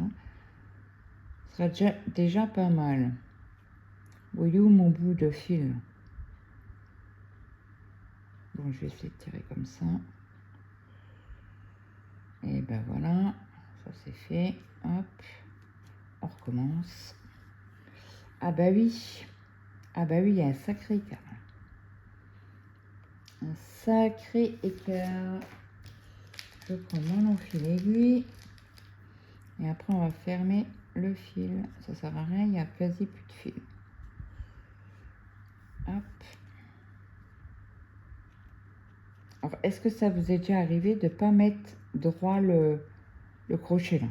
Ça sera déjà pas mal. Vous voyez où mon bout de fil? Bon, je vais essayer de tirer comme ça. Et ben voilà, ça c'est fait. Hop, on recommence. Ah bah oui. Ah bah oui, il y a un sacré écart. Un sacré écart. Je prends mon long fil aiguille. Et après, on va fermer le fil. Ça sert à rien, il n'y a quasi plus de fil. Hop. Alors, est-ce que ça vous est déjà arrivé de ne pas mettre droit le crochet là?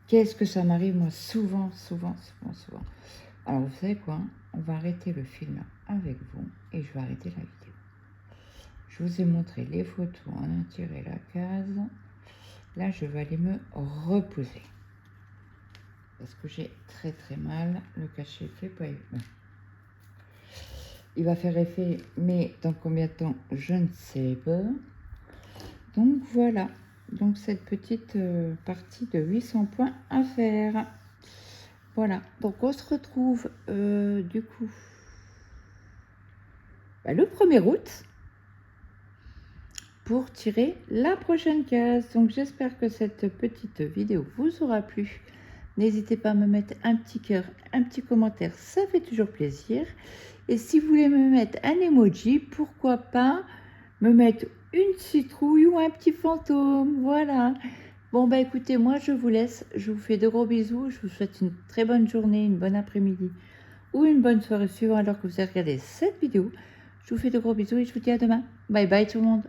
Qu'est-ce que ça m'arrive, moi, souvent. Alors, vous savez quoi? On va arrêter le film avec vous et je vais arrêter la vidéo. Je vous ai montré les photos, on a tiré la case. Là, je vais aller me reposer. Parce que j'ai très mal. Le cachet fait pas effet. Il va faire effet, mais dans combien de temps, je ne sais pas. Donc voilà. Donc cette petite partie de 800 points à faire. Voilà. Donc on se retrouve du coup le 1er août pour tirer la prochaine case. Donc j'espère que cette petite vidéo vous aura plu. N'hésitez pas à me mettre un petit cœur, un petit commentaire, ça fait toujours plaisir. Et si vous voulez me mettre un emoji, pourquoi pas me mettre une citrouille ou un petit fantôme. Voilà. Bon, bah écoutez, moi je vous laisse. Je vous fais de gros bisous. Je vous souhaite une très bonne journée, une bonne après-midi ou une bonne soirée suivant alors que vous avez regardé cette vidéo. Je vous fais de gros bisous et je vous dis à demain. Bye bye tout le monde.